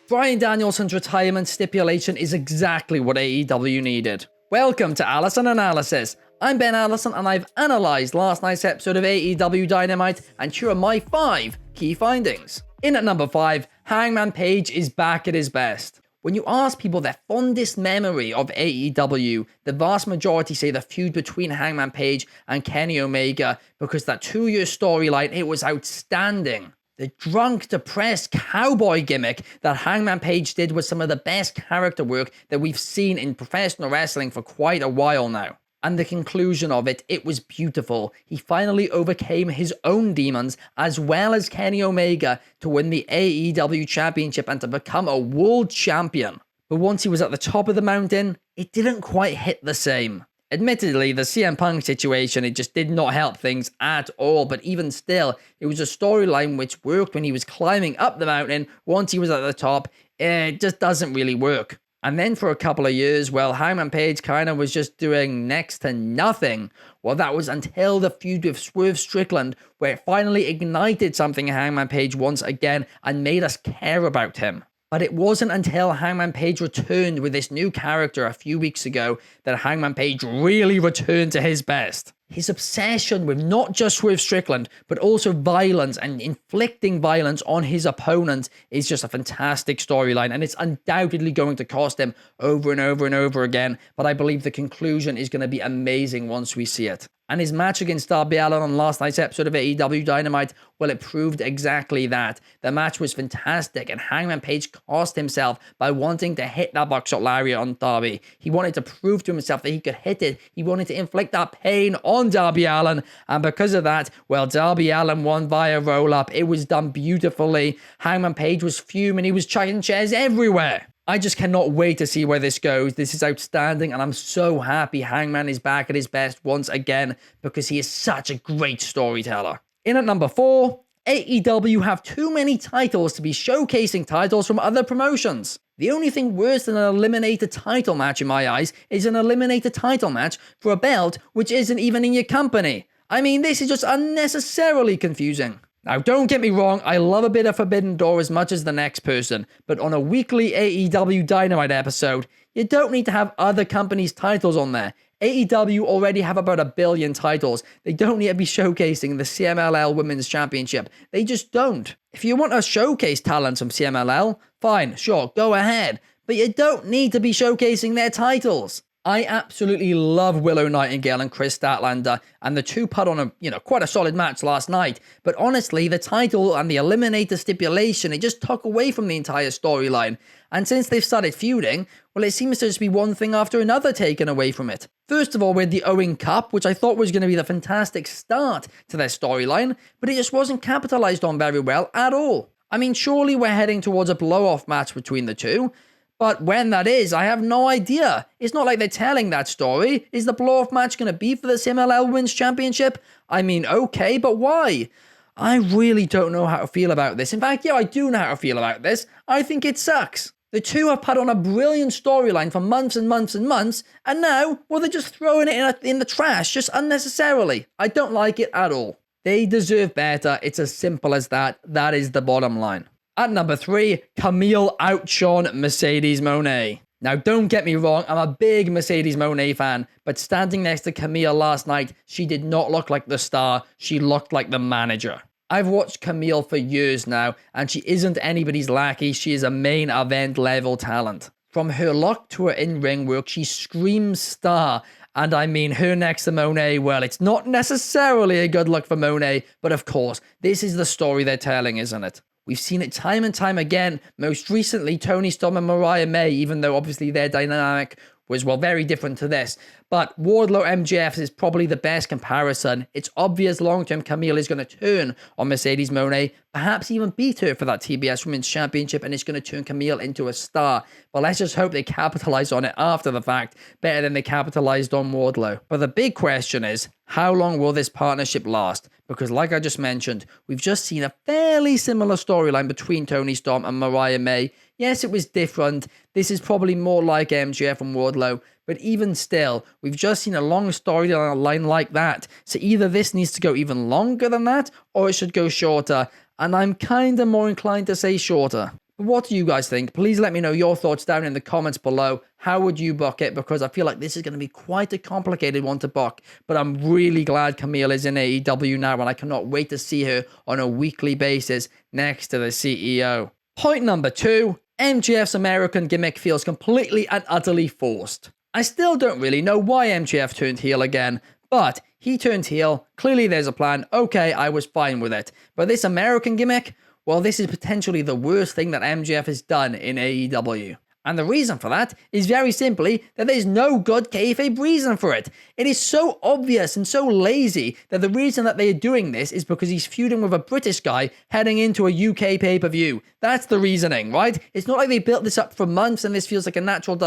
Bryan Danielson's retirement stipulation is exactly what AEW needed. Welcome to Allison Analysis. I'm Ben Allison and I've analysed last night's episode of AEW Dynamite and here are my 5 key findings. In at number 5, Hangman Page is back at his best. When you ask people their fondest memory of AEW, the vast majority say the feud between Hangman Page and Kenny Omega because that 2-year storyline, it was outstanding. The drunk, depressed cowboy gimmick that Hangman Page did was some of the best character work that we've seen in professional wrestling for quite a while now. And the conclusion of it, it was beautiful. He finally overcame his own demons as well as Kenny Omega to win the AEW Championship and to become a world champion. But once he was at the top of the mountain, it didn't quite hit the same. Admittedly, the CM Punk situation, it just did not help things at all, but even still, it was a storyline which worked when he was climbing up the mountain. Once he was at the top, it just doesn't really work. And then for a couple of years, well, Hangman Page kind of was just doing next to nothing. Well, that was until the feud with Swerve Strickland, where it finally ignited something in Hangman Page once again and made us care about him. But it wasn't until Hangman Page returned with this new character a few weeks ago that Hangman Page really returned to his best. His obsession with not just Swerve Strickland, but also violence and inflicting violence on his opponents is just a fantastic storyline, and it's undoubtedly going to cost him over and over and over again, but I believe the conclusion is going to be amazing once we see it. And his match against Darby Allin on last night's episode of AEW Dynamite, well, it proved exactly that. The match was fantastic, and Hangman Page cost himself by wanting to hit that buckshot lariat on Darby. He wanted to prove to himself that he could hit it. He wanted to inflict that pain on Darby Allin, and because of that, well, Darby Allin won via roll-up. It was done beautifully. Hangman Page was fuming. He was chucking chairs everywhere. I just cannot wait to see where this goes. This is outstanding, and I'm so happy Hangman is back at his best once again because he is such a great storyteller. In at number 4, AEW have too many titles to be showcasing titles from other promotions. The only thing worse than an eliminator title match in my eyes is an eliminator title match for a belt which isn't even in your company. I mean, this is just unnecessarily confusing. Now, don't get me wrong, I love a bit of Forbidden Door as much as the next person, but on a weekly AEW Dynamite episode, you don't need to have other companies' titles on there. AEW already have about 1 billion titles. They don't need to be showcasing the CMLL Women's Championship. They just don't. If you want to showcase talent from CMLL, fine, sure, go ahead, but you don't need to be showcasing their titles. I absolutely love Willow Nightingale and Chris Statlander, and the two put on quite a solid match last night. But honestly, the title and the eliminator stipulation, it just took away from the entire storyline. And since they've started feuding, well, it seems to just be one thing after another taken away from it. First of all, we had the Owen Cup, which I thought was going to be the fantastic start to their storyline, but it just wasn't capitalized on very well at all. I mean, surely we're heading towards a blow-off match between the two. But when that is, I have no idea. It's not like they're telling that story. Is the blow-off match going to be for the CMLL Women's Championship? I mean, okay, but why? I really don't know how to feel about this. In fact, yeah, I do know how to feel about this. I think it sucks. The two have put on a brilliant storyline for months and months and months, and now, well, they're just throwing it in the trash, just unnecessarily. I don't like it at all. They deserve better. It's as simple as that. That is the bottom line. At number 3, Camille outshone Mercedes Monae. Now, don't get me wrong, I'm a big Mercedes Monae fan, but standing next to Camille last night, she did not look like the star, she looked like the manager. I've watched Camille for years now, and she isn't anybody's lackey, she is a main event level talent. From her look to her in-ring work, she screams star, and I mean her next to Monae, well, it's not necessarily a good look for Monae, but of course, this is the story they're telling, isn't it? We've seen it time and time again, most recently Toni Storm and Mariah May, even though obviously their dynamic was, well, very different to this. But Wardlow MGFs is probably the best comparison. It's obvious long-term Camille is going to turn on Mercedes Monae, perhaps even beat her for that TBS Women's Championship, and it's going to turn Camille into a star. But let's just hope they capitalize on it after the fact, better than they capitalized on Wardlow. But the big question is, how long will this partnership last? Because like I just mentioned, we've just seen a fairly similar storyline between Toni Storm and Mariah May. Yes, it was different. This is probably more like MGF and Wardlow. But even still, we've just seen a long storyline like that. So either this needs to go even longer than that, or it should go shorter. And I'm kind of more inclined to say shorter. But what do you guys think? Please let me know your thoughts down in the comments below. How would you book it? Because I feel like this is going to be quite a complicated one to book. But I'm really glad Camille is in AEW now, and I cannot wait to see her on a weekly basis next to the CEO. Point number 2, MGF's American gimmick feels completely and utterly forced. I still don't really know why MGF turned heel again, but he turned heel. Clearly there's a plan. Okay, I was fine with it. But this American gimmick, well, this is potentially the worst thing that MGF has done in AEW. And the reason for that is very simply that there's no good kayfabe reason for it. It is so obvious and so lazy that the reason that they are doing this is because he's feuding with a British guy heading into a UK pay-per-view. That's the reasoning, right? It's not like they built this up for months and this feels like a natural,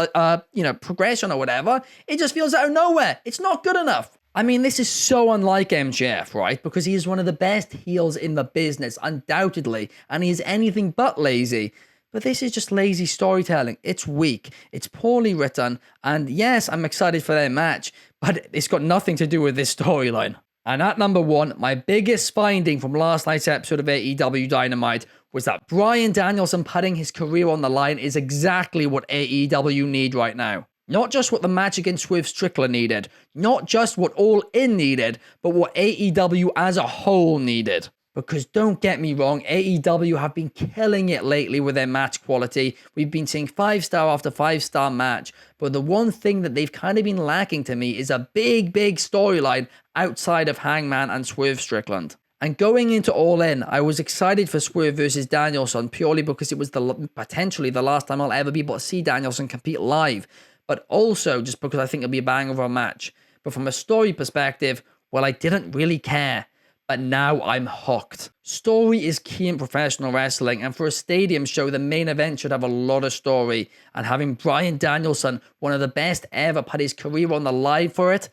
progression or whatever. It just feels out of nowhere. It's not good enough. I mean, this is so unlike MJF, right? Because he is one of the best heels in the business, undoubtedly, and he is anything but lazy. But this is just lazy storytelling. It's weak, it's poorly written, and yes, I'm excited for their match, but it's got nothing to do with this storyline. And at number 1, my biggest finding from last night's episode of AEW Dynamite was that Bryan Danielson putting his career on the line is exactly what AEW need right now. Not just what the match against Swerve Strickland needed, not just what All In needed, but what AEW as a whole needed. Because don't get me wrong, AEW have been killing it lately with their match quality. We've been seeing 5-star after 5-star match, but the one thing that they've kind of been lacking to me is a big storyline outside of Hangman and Swerve Strickland. And going into All In, I was excited for Swerve versus Danielson purely because it was potentially the last time I'll ever be able to see Danielson compete live. But also just because I think it'll be a bang of a match. But from a story perspective, well, I didn't really care. But now I'm hooked. Story is key in professional wrestling, and for a stadium show, the main event should have a lot of story. And having Bryan Danielson, one of the best ever, put his career on the line for it,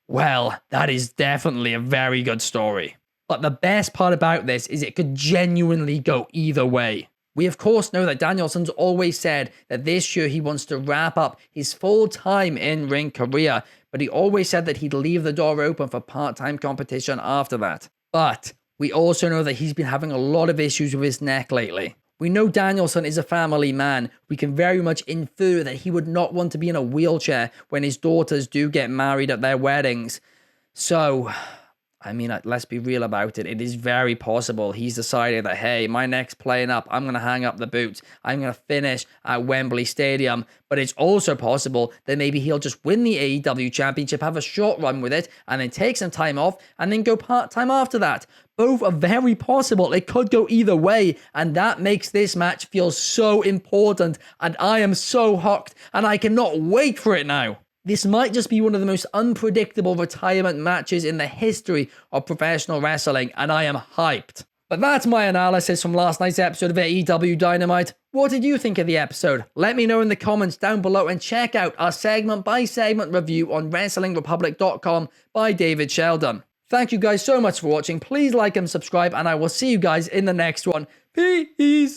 well, that is definitely a very good story. But the best part about this is it could genuinely go either way. We of course know that Danielson's always said that this year he wants to wrap up his full-time in-ring career, but he always said that he'd leave the door open for part-time competition after that. But we also know that he's been having a lot of issues with his neck lately. We know Danielson is a family man. We can very much infer that he would not want to be in a wheelchair when his daughters do get married at their weddings. So, I mean, let's be real about it. It is very possible he's decided that, hey, my neck's playing up. I'm going to hang up the boots. I'm going to finish at Wembley Stadium. But it's also possible that maybe he'll just win the AEW Championship, have a short run with it, and then take some time off, and then go part-time after that. Both are very possible. It could go either way, and that makes this match feel so important, and I am so hooked, and I cannot wait for it now. This might just be one of the most unpredictable retirement matches in the history of professional wrestling, and I am hyped. But that's my analysis from last night's episode of AEW Dynamite. What did you think of the episode? Let me know in the comments down below, and check out our segment-by-segment review on WrestlingRepublic.com by David Sheldon. Thank you guys so much for watching. Please like and subscribe, and I will see you guys in the next one. Peace!